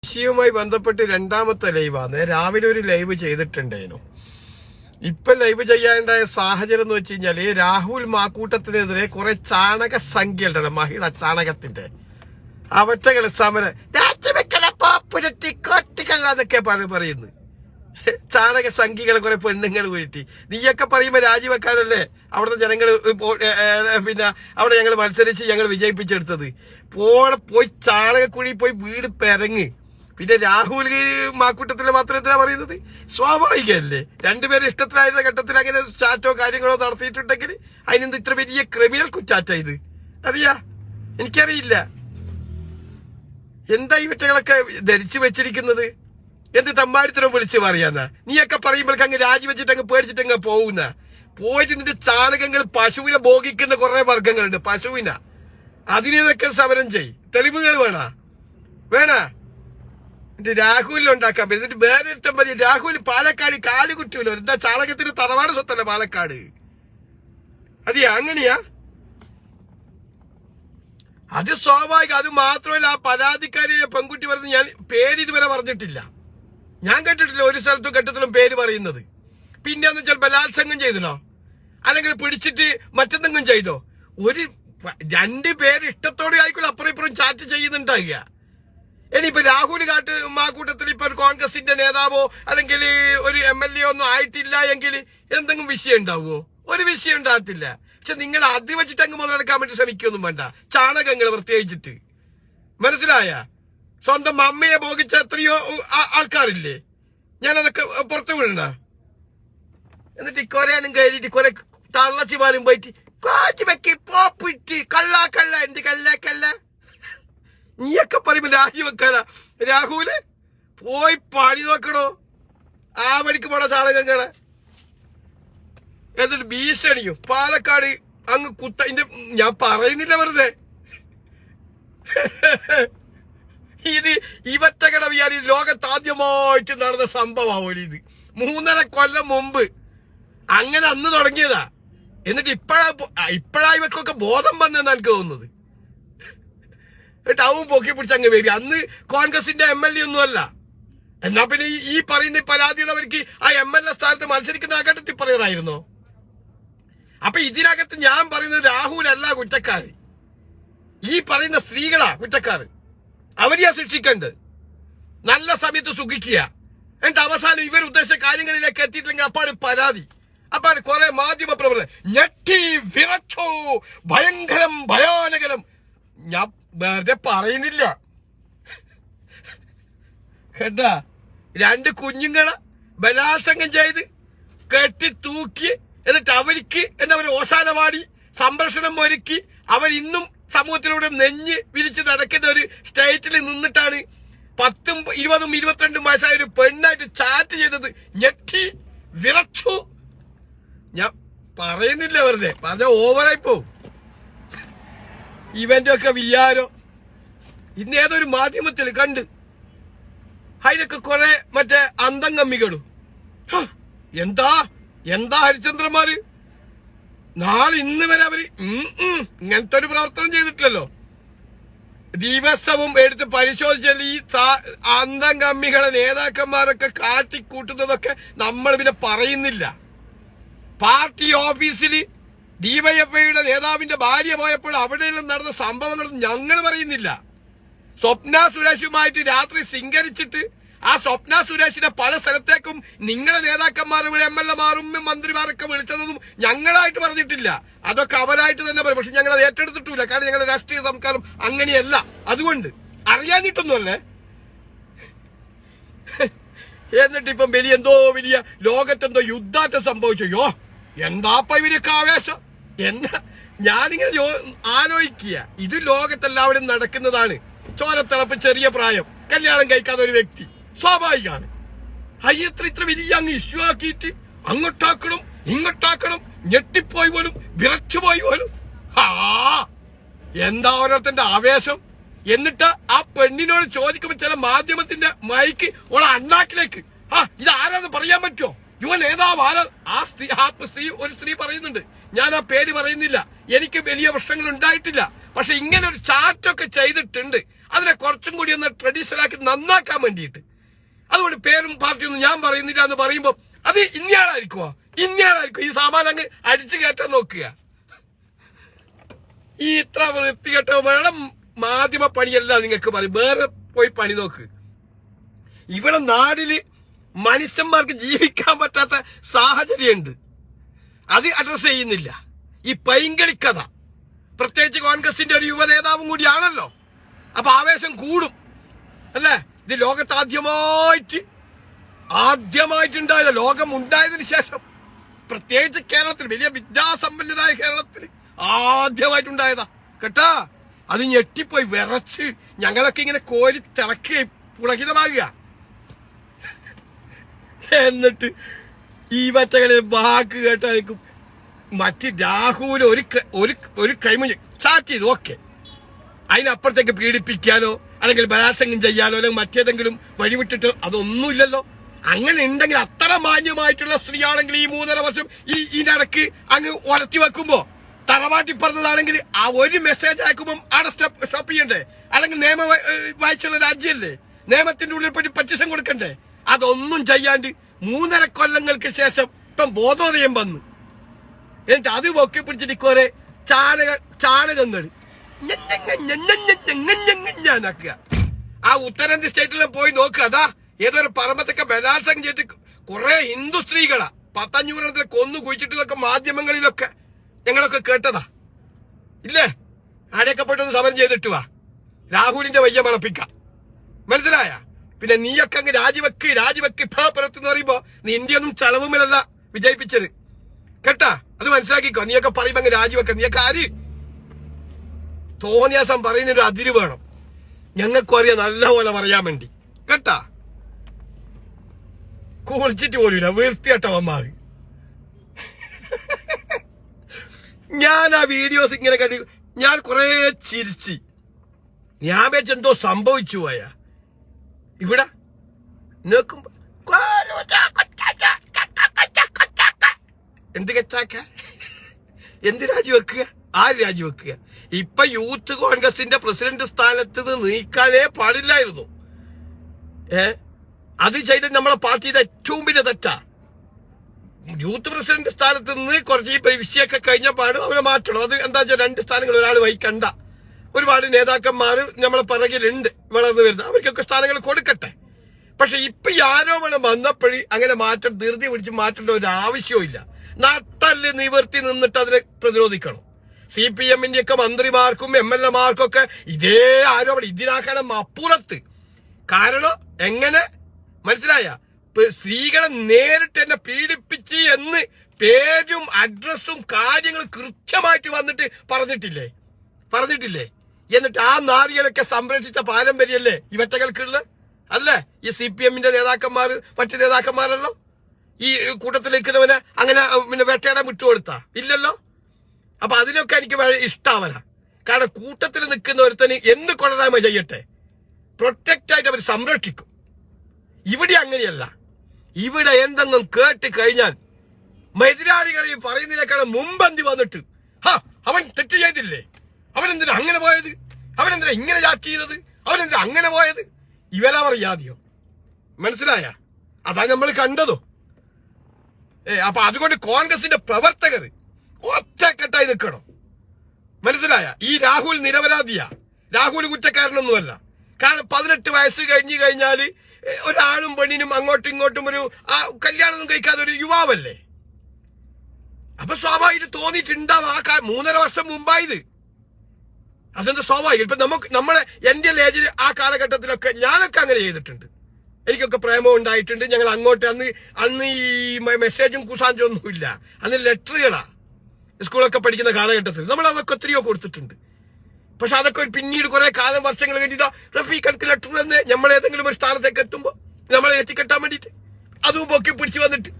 കൃഷിയുമായി ബന്ധപ്പെട്ട് രണ്ടാമത്തെ ലൈവാണ്. രാവിലെ ഒരു ലൈവ് ചെയ്തിട്ടുണ്ടായിരുന്നു. ഇപ്പൊ ലൈവ് ചെയ്യാനുണ്ടായ സാഹചര്യം എന്ന് വെച്ച് കഴിഞ്ഞാല് രാഹുൽ മാക്കൂട്ടത്തിനെതിരെ കുറെ ചാണക സംഖ്യ ഉണ്ടല്ലോ, മഹിള ചാണകത്തിന്റെ അവറ്റകള് സമരം എന്നൊക്കെ പറയുന്നു. ചാണക സംഖ്യകളെ കുറെ പെണ്ണുങ്ങൾ വീഴ്ത്തി. നീയൊക്കെ പറയുമ്പോ രാജിവെക്കാനല്ലേ അവിടുത്തെ ജനങ്ങൾ പിന്നെ അവിടെ ഞങ്ങൾ മത്സരിച്ച് ഞങ്ങൾ വിജയിപ്പിച്ചെടുത്തത്. പോയി ചാണകക്കുഴി പോയി വീട് പെരങ്ങ്. പിന്നെ രാഹുൽ മാക്കൂട്ടത്തില് മാത്രം എന്തിനാ പറയുന്നത്? സ്വാഭാവികമല്ലേ, രണ്ടുപേരും ഇഷ്ടത്തിലായിരുന്ന ഘട്ടത്തിൽ അങ്ങനെ ചാറ്റോ കാര്യങ്ങളോ നടത്തിയിട്ടുണ്ടെങ്കിൽ അതിനെന്ത് ഇത്ര വലിയ ക്രിമിനൽ കുറ്റാറ്റാ ഇത്? അറിയാ, എനിക്കറിയില്ല. എന്താ ഈ വിറ്റകളൊക്കെ ധരിച്ചു വെച്ചിരിക്കുന്നത്? എന്ത് തമ്മാടിത്തരം വിളിച്ച് പറയാന്നാ? നീയൊക്കെ പറയുമ്പോഴേക്ക് അങ്ങ് രാജിവെച്ചിട്ട് അങ്ങ് പേടിച്ചിട്ട് അങ്ങ് പോകുന്ന പോയിട്ട് നിന്റെ ചാണകങ്ങൾ പശുവിനെ ഭോഗിക്കുന്ന കുറെ വർഗങ്ങളുണ്ട്. പശുവിന അതിനൊക്കെ സമരം ചെയ്. തെളിവുകൾ വേണ എന്റെ രാഹുലിനുണ്ടാക്കാൻ പറ്റും. എന്നിട്ട് വേറൊരുത്തം പറയും രാഹുൽ പാലക്കാട് കാല് കുറ്റൂലോ. എന്താ ചാണകത്തിന് തറവാട് സ്വത്തല്ല പാലക്കാട്? അതെയാ, അങ്ങനെയാ? അത് സ്വാഭാവികം. അത് മാത്രമല്ല, ആ പരാതിക്കാരി പെൺകുട്ടി പറഞ്ഞ് ഞാൻ പേര് ഇതുവരെ പറഞ്ഞിട്ടില്ല. ഞാൻ കേട്ടിട്ടില്ല ഒരു സ്ഥലത്തും ഘട്ടത്തിലും പേര് പറയുന്നത്. പിന്നെ എന്ന് വെച്ചാൽ ബലാത്സംഗം ചെയ്തോ, അല്ലെങ്കിൽ പിടിച്ചിട്ട് മറ്റെന്തെങ്കിലും ചെയ്തോ? രണ്ട് പേര് ഇഷ്ടത്തോടെ ആയിക്കോളൂ അപ്പുറം ഇപ്പുറം ചാറ്റ് ചെയ്യുന്നുണ്ടാകുക. ഇനിയിപ്പോ രാഹുൽ മാക്കൂട്ടത്തിൽ ഇപ്പൊ ഒരു കോൺഗ്രസിന്റെ നേതാവോ അല്ലെങ്കിൽ ഒരു MLA ഒന്നും ആയിട്ടില്ല എങ്കിൽ എന്തെങ്കിലും വിഷയം ഉണ്ടാവുമോ? ഒരു വിഷയം ഉണ്ടാകത്തില്ല. പക്ഷെ നിങ്ങൾ അത് വെച്ചിട്ട് അങ്ങ് മുതലെടുക്കാൻ വേണ്ടി ശ്രമിക്കൊന്നും വേണ്ട. ചാണകങ്ങൾ പ്രത്യേകിച്ചിട്ട് മനസ്സിലായ? സ്വന്തം അമ്മയെ ഭോഗിച്ച എത്രയോ ആൾക്കാരില്ലേ? ഞാനതൊക്കെ പുറത്തു വിടണ. എന്നിട്ട് ഇക്കൊരയാനും കയറിയിട്ട് കുറെ തള്ളച്ചിമാരും പോയിട്ട് കാറ്റുവെക്കി പോപ്പിട്ട് കള്ള എന്ത് കല്ല നീയൊക്കെ പറയുമ്പോ രാജിവെക്കാനാ? രാഹുല് പോയി പണി നോക്കണോ? ആ വഴിക്ക് പോണ ചാണകങ്ങളെ എന്നിട്ട് ഭീഷണിയും പാലക്കാട് അങ്ങ് ഞാൻ പറയുന്നില്ല വെറുതെ. ഇത് ഇവറ്റകട വിചാരി ലോകത്ത് ആദ്യമായിട്ട് നടന്ന സംഭവമാവൂല ഇത്. 3.5 കൊല്ലം മുമ്പ് അങ്ങനെ അന്ന് തുടങ്ങിയതാ. എന്നിട്ട് ഇപ്പോഴാ ഇവക്കൊക്കെ ബോധം വന്നെന്നാണ് എനിക്ക് തോന്നുന്നത്. എന്നിട്ട് അവൻ പൊക്കി പിടിച്ച് അങ്ങ് വരിക. അന്ന് കോൺഗ്രസിന്റെ MLA ഒന്നും അല്ല. എന്നാ പിന്നെ ഈ പറയുന്ന പരാതിയുള്ളവർക്ക് ആ MLA സ്ഥാനത്ത് മത്സരിക്കുന്ന ആ ഘട്ടത്തിൽ പറയാറായിരുന്നോ? അപ്പൊ ഇതിനകത്ത് ഞാൻ പറയുന്നത് രാഹുൽ അല്ല കുറ്റക്കാര്, ഈ പറയുന്ന സ്ത്രീകളാ കുറ്റക്കാര്. അവരെയാ ശിക്ഷിക്കേണ്ടത്. നല്ല സമയത്ത് സുഖിക്കുക. എന്നിട്ട് അവസാനം ഇവർ ഉദ്ദേശിച്ച കാര്യങ്ങളിലേക്ക് എത്തിയിട്ടില്ലെങ്കിൽ അപ്പാട് പരാതി. അപ്പാട് കുറെ മാധ്യമ പ്രവർത്തകർ ഞെട്ടി വിറച്ചു, ഭയങ്കരം ഭയാനകരം. ഞാൻ വെറുതെ പറയുന്നില്ല കേട്ടാ. 2 കുഞ്ഞുങ്ങളെ ബലാത്സംഗം ചെയ്ത് കെട്ടി തൂക്കി എന്നിട്ട് അവർക്ക് എന്താ പറയുക ഓശാനവാടി സംരക്ഷണം ഒരുക്കി അവരിന്നും സമൂഹത്തിലൂടെ നെഞ്ഞ് വിരിച്ച് നടക്കുന്ന ഒരു സ്റ്റേറ്റിൽ നിന്നിട്ടാണ് 10, 20, 22 വയസ്സായ ഒരു പെണ്ണായിട്ട് ചാറ്റ് ചെയ്തത്. ഞെട്ടി വിറച്ചു. ഞാൻ പറയുന്നില്ല വെറുതെ, പറഞ്ഞ ഓവറായി പോവും. ഇവന്റെ ഒക്കെ വിചാരം ഇന്ന് ഏതൊരു മാധ്യമത്തിൽ കണ്ട് അതിനൊക്കെ കുറെ മറ്റേ അന്തംഗമ്മികളും എന്താ ഹരിചന്ദ്രന്മാര് നാളെ ഇന്ന് വരെ അവര് ഇങ്ങനത്തെ ഒരു പ്രവർത്തനം ചെയ്തിട്ടില്ലല്ലോ. ദിവസവും എടുത്ത് പരിശോധിച്ചാൽ ഈ അന്തംഗമ്മികളെ നേതാക്കന്മാരൊക്കെ കാട്ടിക്കൂട്ടുന്നതൊക്കെ നമ്മൾ പിന്നെ പറയുന്നില്ല. പാർട്ടി ഓഫീസിൽ DYFIയുടെ നേതാവിന്റെ ഭാര്യ പോയപ്പോൾ അവിടെയെല്ലാം നടന്ന സംഭവങ്ങളൊന്നും ഞങ്ങൾ പറയുന്നില്ല. സ്വപ്ന സുരേഷുമായിട്ട് രാത്രി സിംഗരിച്ചിട്ട് ആ സ്വപ്ന സുരേഷിനെ പല സ്ഥലത്തേക്കും നിങ്ങളെ നേതാക്കന്മാർ MLAമാരും മന്ത്രിമാരൊക്കെ വിളിച്ചതൊന്നും ഞങ്ങളായിട്ട് പറഞ്ഞിട്ടില്ല. അതൊക്കെ അവരായിട്ട് തന്നെ പറയും. പക്ഷെ ഞങ്ങൾ അത് ഏറ്റെടുത്തിട്ടില്ല. കാരണം ഞങ്ങളുടെ രാഷ്ട്രീയ സംസ്കാരം അങ്ങനെയല്ല. അതുകൊണ്ട് അറിയാഞ്ഞിട്ടൊന്നുമല്ലേ. എന്നിട്ട് ഇപ്പം എന്തോ വലിയ ലോകത്തെന്തോ യുദ്ധാറ്റം സംഭവിച്ചോ? എന്താപ്പ ഇവരൊക്കെ ആവേശം? ഞാനിങ്ങനെ ആലോചിക്കുക, ഇത് ലോകത്തെല്ലാവരും നടക്കുന്നതാണ്. ചോരത്തിളപ്പ്, ചെറിയ പ്രായം, കല്യാണം കഴിക്കാത്ത ഒരു വ്യക്തി, സ്വാഭാവികമാണ്. ഇത്ര വലിയ അങ്ങ് ഇഷ്യൂ ആക്കിയിട്ട് അങ്ങോട്ടാക്കണം ഇങ്ങോട്ടാക്കണം, ഞെട്ടിപ്പോയി പോലും, വിറച്ചുപോയി പോലും. എന്താ ഓരോരുത്തന്റെ ആവേശം? എന്നിട്ട് ആ പെണ്ണിനോട് ചോദിക്കുമ്പോ ചില മാധ്യമത്തിന്റെ മൈക്ക് ഓളെ അണ്ണാക്കിലേക്ക് ഇതാരാന്ന് പറയാൻ പറ്റുമോ? യുവ നേതാവ് ആരാ? ഒരു സ്ത്രീ പറയുന്നുണ്ട്. ഞാൻ ആ പേര് പറയുന്നില്ല. എനിക്ക് വലിയ പ്രശ്നങ്ങൾ ഉണ്ടായിട്ടില്ല. പക്ഷെ ഇങ്ങനെ ഒരു ചാറ്റൊക്കെ ചെയ്തിട്ടുണ്ട്. അതിനെ കുറച്ചും കൂടി ഒന്ന് ട്രഡീഷണൽ ആക്കി നന്നാക്കാൻ വേണ്ടിയിട്ട്. അതുകൊണ്ട് പേരും പാർട്ടിയൊന്നും ഞാൻ പറയുന്നില്ല എന്ന് പറയുമ്പോൾ അത് ഇന്നയാളായിരിക്കുമോ? ഇന്നയാളായിരിക്കും. ഈ സാമാനം അങ്ങ് അടിച്ചു കയറ്റാൻ നോക്കുക. ഈ ഇത്ര വൃത്തികെട്ട വേണം മാധ്യമ പണിയല്ല നിങ്ങൾക്ക് പറയും. വേറെ പോയി പണി നോക്ക്. ഇവിടെ നാടില് മനുഷ്യന്മാർക്ക് ജീവിക്കാൻ പറ്റാത്ത സാഹചര്യമുണ്ട്. അത് അഡ്രസ് ചെയ്യുന്നില്ല. ഈ പൈങ്കളിക്കഥ, പ്രത്യേകിച്ച് കോൺഗ്രസിന്റെ ഒരു യുവ നേതാവും കൂടിയാണല്ലോ. അപ്പൊ ആവേശം കൂടും അല്ലേ? ഇത് ലോകത്ത് ആദ്യമായിട്ടുണ്ടായ, ലോകം ഉണ്ടായതിനു ശേഷം, പ്രത്യേകിച്ച് കേരളത്തിൽ, വലിയ വിദ്യാസമ്പന്നരായ കേരളത്തിൽ ആദ്യമായിട്ടുണ്ടായതാ കേട്ടാ. അത് ഞെട്ടിപ്പോയി വിറച്ച് ഞങ്ങളൊക്കെ ഇങ്ങനെ കോരി തിളക്കുകയും പുളകിതമാകുക. എന്നിട്ട് ഈ മറ്റേ വാക്ക് കേട്ടായിരിക്കും മറ്റ് രാഹുൽ ഒരു ക്രൈം സ്റ്റാർട്ട് ചെയ്തു. ഓക്കെ, അതിനപ്പുറത്തേക്ക് പീഡിപ്പിക്കാനോ അല്ലെങ്കിൽ ബലാത്സംഗം ചെയ്യാനോ അല്ലെങ്കിൽ മറ്റേതെങ്കിലും വഴിവിട്ടിട്ട് അതൊന്നുമില്ലല്ലോ. അങ്ങനെ ഉണ്ടെങ്കിൽ അത്ര മാന്യമായിട്ടുള്ള സ്ത്രീയാണെങ്കിൽ ഈ 3.5 വർഷം ഇതിനിടക്ക് അങ്ങ് ഉലത്തി വെക്കുമ്പോ, തറവാട്ടി പറഞ്ഞതാണെങ്കിൽ ആ ഒരു മെസ്സേജ് അയക്കുമ്പോൾ അവിടെ സ്റ്റോപ്പ് ചെയ്യണ്ടേ? അല്ലെങ്കിൽ നിയമം വായിച്ചുള്ള രാജ്യമല്ലേ, നിയമത്തിന്റെ ഉള്ളിൽ പോയി പറ്റിസം കൊടുക്കണ്ടേ? അതൊന്നും ചെയ്യാണ്ട് 3.5 കൊല്ലങ്ങൾക്ക് ശേഷം ഇപ്പം ബോധോദയം വന്ന് എന്നിട്ട് അത് പൊക്കി പിടിച്ചിട്ട് കുറെ ചാണകങ്ങൾ ഞാനാക്കുക. ആ ഉത്തരേന്ത്യ സ്റ്റേറ്റിലും പോയി നോക്കുക. അതാ ഏതൊരു പറമ്പത്തൊക്കെ ബലാത്സംഗം ചെയ്തിട്ട് കുറെ ഹിന്ദു സ്ത്രീകളാ 500 കൊന്നു കുഴിച്ചിട്ടതൊക്കെ മാധ്യമങ്ങളിലൊക്കെ ഞങ്ങളൊക്കെ കേട്ടതാ. ഇല്ലേ? ആടെയൊക്കെ പോയിട്ടൊന്ന് സമരം ചെയ്തിട്ട് വാ. രാഹുലിന്റെ വയ്യ മണപ്പിക്കാം. മനസ്സിലായ? പിന്നെ നീയൊക്കെ അങ്ങ് രാജിവെക്ക് പുറത്തെന്ന് പറയുമ്പോ നീ ഇന്ത്യയൊന്നും ചളവുമിലല്ല വിജയിപ്പിച്ചത് കേട്ടാ. അത് മനസ്സിലാക്കിക്കോ. നീയൊക്കെ പറയുമ്പോ അങ്ങ് രാജിവെക്ക. നീയൊക്കെ ആര്? തോന്നിയാസം പറയുന്നൊരു അതിര് വേണം. ഞങ്ങൾക്കും അറിയാം നല്ലപോലെ പറയാൻ വേണ്ടി കേട്ടാ. കുളിച്ചിട്ട് പോലില്ല വൃത്തിയട്ടവന്മാർ. ഞാൻ ആ വീഡിയോസ് ഇങ്ങനെ കണ്ടി ഞാൻ കുറെ ചിരിച്ച് ഞാൻ വെച്ചെന്തോ സംഭവിച്ചു പോയാ. ഇവിടെ നോക്കുമ്പോ എന്ത് കച്ചാക്ക, എന്ത് രാജിവെക്കുക? ആര് രാജിവെക്കുക? ഇപ്പൊ യൂത്ത് കോൺഗ്രസിന്റെ പ്രസിഡന്റ് സ്ഥാനത്ത് നിന്ന് നീക്കാനേ പാടില്ലായിരുന്നു. അത് ചെയ്തിട്ട് നമ്മളെ പാർട്ടിയുടെ ഏറ്റവും വലിയ തെറ്റാ. യൂത്ത് പ്രസിഡന്റ് സ്ഥാനത്ത് നിന്ന് കുറച്ച് ഈ വിഷയമൊക്കെ കഴിഞ്ഞ പാടും അവരെ മാറ്റണം. അത് എന്താ വെച്ചാൽ 2 സ്ഥാനങ്ങൾ ഒരാൾ വഹിക്കണ്ട. ഒരുപാട് നേതാക്കന്മാർ നമ്മളെ പിറകിലുണ്ട് വളർന്നു വരുന്നത്. അവർക്കൊക്കെ സ്ഥാനങ്ങൾ കൊടുക്കട്ടെ. പക്ഷെ ഇപ്പൊ ഈ ആരോപണം വന്നപ്പോഴേ അങ്ങനെ മാറ്റം ധൃതി പിടിച്ച് മാറ്റേണ്ട ഒരു ആവശ്യവും ഇല്ല. നട്ടല് നിവർത്തി നിന്നിട്ട് അതിനെ പ്രതിരോധിക്കണം. CPM-ന്റെ ഒക്കെ മന്ത്രിമാർക്കും MLA മാർക്കൊക്കെ ഇതേ ആരോപണം ഇതിനാക്കണം അപ്പുറത്ത്. കാരണം എങ്ങനെ മനസ്സിലായ? സ്ത്രീകളെ നേരിട്ട് എന്നെ പീഡിപ്പിച്ച് എന്ന് പേരും അഡ്രസ്സും കാര്യങ്ങളും കൃത്യമായിട്ട് വന്നിട്ട് പറഞ്ഞിട്ടില്ലേ? എന്നിട്ട് ആ നാരികളൊക്കെ സംരക്ഷിച്ച പാരമ്പര്യല്ലേ ഇവറ്റകൾക്കുള്ള? അല്ലേ ഈ CPM-ന്റെ നേതാക്കന്മാർ മറ്റു നേതാക്കന്മാരല്ലോ ഈ കൂട്ടത്തിലേക്കുന്നവനെ അങ്ങനെ പിന്നെ വേട്ടയാടാൻ വിട്ടുകൊടുത്താ? ഇല്ലല്ലോ. അപ്പൊ അതിനൊക്കെ എനിക്ക് ഇഷ്ടാവല. കാരണം കൂട്ടത്തിൽ നിൽക്കുന്ന ഒരുത്തന് എന്ത് കൊള്ളരായ്മ ചെയ്യട്ടെ, പ്രൊട്ടക്റ്റ് ആയിട്ട് അവർ സംരക്ഷിക്കും. ഇവിടെ അങ്ങനെയല്ല. ഇവിടെ എന്തെങ്കിലും കേട്ട് കഴിഞ്ഞാൽ എതിരാളികളെ പറയുന്നതിനേക്കാളും മുമ്പന്തി വന്നിട്ട് അവൻ തെറ്റ് ചെയ്തില്ലേ, അവനെന്തിനാ അങ്ങനെ പോയത്, അവനെന്തിനാ ഇങ്ങനെ ചാറ്റ് ചെയ്തത്, അവനെന്തിനാ അങ്ങനെ പോയത്, ഇവരാ പറയാതെയോ? മനസ്സിലായ? അതാ നമ്മൾ കണ്ടതോ. അപ്പൊ അതുകൊണ്ട് കോൺഗ്രസിന്റെ പ്രവർത്തകർ ഒറ്റക്കെട്ടായി നിൽക്കണം. മനസ്സിലായ? ഈ രാഹുൽ നിരപരാധിയാ. രാഹുൽ കുറ്റക്കാരനൊന്നുമല്ല. കാരണം 18 വയസ്സ് കഴിഞ്ഞു കഴിഞ്ഞാല് ഒരാണും പെണ്ണിനും അങ്ങോട്ടും ഇങ്ങോട്ടും ഒരു കല്യാണം കഴിക്കാതെ ഒരു യുവാവല്ലേ. അപ്പൊ സ്വാഭാവികം തോന്നിയിട്ടുണ്ടാവും. 3.5 വർഷം മുമ്പായത് അതെന്താ സ്വാഭാവികം. ഇപ്പൊ എന്റെ ഏജിൽ ആ കാലഘട്ടത്തിലൊക്കെ ഞാനൊക്കെ അങ്ങനെ ചെയ്തിട്ടുണ്ട്. എനിക്കൊക്കെ പ്രേമം ഉണ്ടായിട്ടുണ്ട്. ഞങ്ങൾ അങ്ങോട്ട് അന്ന് ഈ മെസ്സേജും കുസാഞ്ചും ഒന്നുമില്ല. അന്ന് ലെറ്ററുകളാ സ്കൂളൊക്കെ പഠിക്കുന്ന കാലഘട്ടത്തിൽ നമ്മൾ അതൊക്കെ എത്രയോ കൊടുത്തിട്ടുണ്ട്. പക്ഷെ അതൊക്കെ പിന്നീട് കുറെ കാലം വർഷങ്ങൾ കഴിഞ്ഞിട്ടോ റഫീഖ് ലെറ്റർ തന്നെ നമ്മൾ ഏതെങ്കിലും ഒരു സ്ഥാനത്തേക്ക് എത്തുമ്പോ നമ്മളെ എത്തിക്കെട്ടാൻ വേണ്ടിട്ട് അതും പൊക്കി പിടിച്ചു വന്നിട്ട്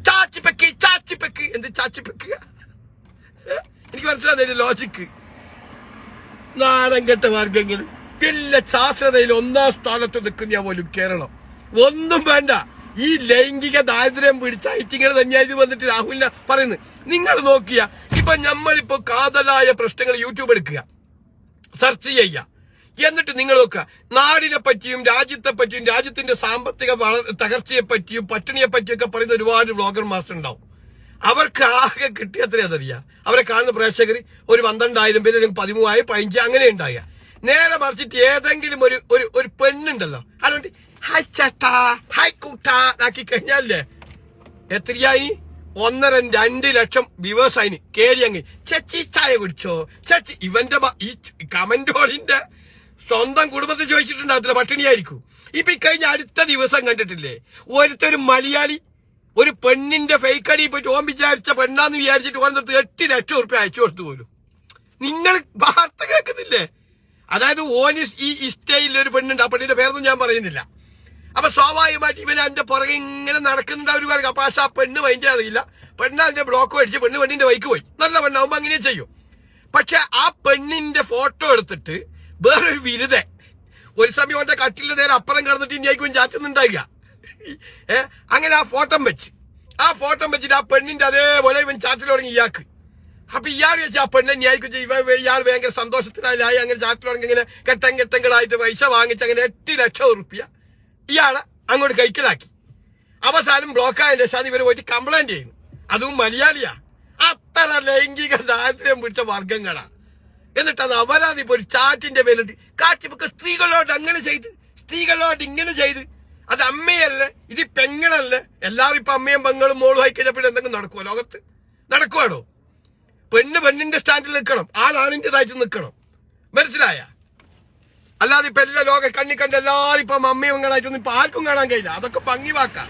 ചാച്ചിപ്പെക്ക് എന്ത് ചാച്ചിപ്പെക്കുക? എനിക്ക് മനസ്സിലാകുന്ന ലോജിക്ക്. നാടൻ കെട്ട മാർഗങ്ങൾ വലിയ ശാസ്ത്രതയിൽ 1ാം സ്ഥാനത്ത് നിൽക്കുന്ന പോലും കേരളം. ഒന്നും വേണ്ട. ഈ ലൈംഗിക ദാരിദ്ര്യം പിടിച്ച ഐറ്റിങ്ങൾ തന്നെയായത് വന്നിട്ട് രാഹുലിനെ പറയുന്നത്. നിങ്ങൾ നോക്കിയ ഇപ്പൊ നമ്മളിപ്പോ കാതലായ പ്രശ്നങ്ങൾ യൂട്യൂബ് എടുക്കുക. സെർച്ച് ചെയ്യുക. എന്നിട്ട് നിങ്ങൾ നോക്കുക, നാടിനെ പറ്റിയും രാജ്യത്തെ പറ്റിയും രാജ്യത്തിന്റെ സാമ്പത്തിക തകർച്ചയെ പറ്റിയും പട്ടിണിയെ പറ്റിയൊക്കെ പറയുന്ന ഒരുപാട് വ്ളോഗർമാർ ഉണ്ടാവും. അവർക്ക് ആകെ കിട്ടിയത്രയാതറിയാ. അവരെ കാണുന്ന പ്രേക്ഷകർ ഒരു 12,000 പേര്, അല്ലെങ്കിൽ 13,000, 15 അങ്ങനെ ഉണ്ടാകുക. നേരെ മറിച്ചിട്ട് ഏതെങ്കിലും ഒരു പെണ്ണുണ്ടല്ലോ, അതുകൊണ്ട് ഹായ് ചേട്ടാ ഹായ് കൂട്ടാ ആക്കി കഴിഞ്ഞാലേ എത്രയായി? 1.5-2 ലക്ഷം വ്യൂവേഴ്സ് ആയിന്. കേരി അങ്ങ് ചേച്ചി ചായ കുടിച്ചോ ചേച്ചി. ഇവന്റെ ഈ കമന്റോളിന്റെ സ്വന്തം കുടുംബത്തിൽ ചോദിച്ചിട്ടുണ്ടാകത്തില്ല, പട്ടിണിയായിരിക്കും. ഇപ്പൊ കഴിഞ്ഞ അടുത്ത ദിവസം കണ്ടിട്ടില്ലേ, ഒരുത്തൊരു മലയാളി ഒരു പെണ്ണിന്റെ ഫേക്ക് അടി പോയിട്ട് ഓൻ വിചാരിച്ച പെണ്ണാന്ന് വിചാരിച്ചിട്ട് ഓരോ 8 ലക്ഷം ഉറുപ്പ്യ അയച്ചു കൊടുത്തു പോലും. നിങ്ങൾ വാർത്ത കേൾക്കുന്നില്ലേ? അതായത് ഓന് ഈ ഇസ്റ്റയിൽ ഒരു പെണ്ണുണ്ട്, ആ പെണ്ണിന്റെ പേരൊന്നും ഞാൻ പറയുന്നില്ല. അപ്പൊ സ്വാഭാവികമായിട്ട് ഇവൻ അതിന്റെ പുറകെ ഇങ്ങനെ നടക്കുന്നുണ്ട്. അവർ അപ്പൊ ആ പെണ്ണ് വൈൻ്റെ അറിയില്ല, പെണ്ണ് അതിന്റെ ബ്ലോക്ക് അടിച്ച് പെണ്ണിന്റെ വൈക്ക് പോയി. നല്ല പെണ്ണാവുമ്പോ അങ്ങനെ ചെയ്യും. പക്ഷെ ആ പെണ്ണിന്റെ ഫോട്ടോ എടുത്തിട്ട് വേറൊരു വിരുദ്ധ ഒരു സമയം ഓന്റെ കട്ടിലിന്റെ നേരെ അപ്പുറം കിടന്നിട്ട് ഇനിയായിരിക്കും ചാറ്റുന്നുണ്ടാകുക. അങ്ങനെ ആ ഫോട്ടോ വെച്ചിട്ട് ആ പെണ്ണിന്റെ അതേപോലെ ഇവൻ ചാറ്റിൽ തുടങ്ങി ഇയാൾക്ക്. അപ്പൊ ഇയാൾ വെച്ചാൽ ആ പെണ്ണെ ന്യായിക്കും ഇയാൾ ഭയങ്കര സന്തോഷത്തിലായി അങ്ങനെ ചാറ്റിൽ തുടങ്ങി ഇങ്ങനെ കെട്ടങ്ങളായിട്ട് പൈസ വാങ്ങിച്ച് അങ്ങനെ 8 ലക്ഷം ഉറുപ്പ്യ ഇയാളെ അങ്ങോട്ട് കൈക്കലാക്കി. അവസാനം ബ്ലോക്കായതിന്റെ ശേഷം ഇവര് പോയിട്ട് കംപ്ലൈന്റ് ചെയ്യുന്നു. അതും മലയാളിയാ. അത്ര ലൈംഗിക ദാരിദ്ര്യം പിടിച്ച വർഗങ്ങളാ. എന്നിട്ട് അത് അവരാതിപ്പോ ഒരു ചാറ്റിന്റെ പേരിട്ട് കാറ്റിപ്പൊക്കെ സ്ത്രീകളോട് അങ്ങനെ ചെയ്ത്, സ്ത്രീകളോട് ഇങ്ങനെ ചെയ്ത്. അത് അമ്മയല്ലേ, ഇത് പെങ്ങളല്ലേ? എല്ലാവരും ഇപ്പൊ അമ്മയും പെങ്ങളും മോളും ആയിക്കഴിഞ്ഞപ്പോൾ എന്തെങ്കിലും നടക്കുമോ? ലോകത്ത് നടക്കുവാണോ? പെണ്ണിന്റെ സ്റ്റാൻഡിൽ നിൽക്കണം, ആണിന്റേതായിട്ട് നിൽക്കണം. മനസ്സിലായ? അല്ലാതെ ഇപ്പൊ എല്ലാ ലോകം കണ്ണി കണ്ട് എല്ലാവരും ഇപ്പം അമ്മയും പെങ്ങളായിട്ടൊന്നും ഇപ്പൊ ആർക്കും കാണാൻ കഴിയില്ല. അതൊക്കെ ഭംഗി വാക്കാം.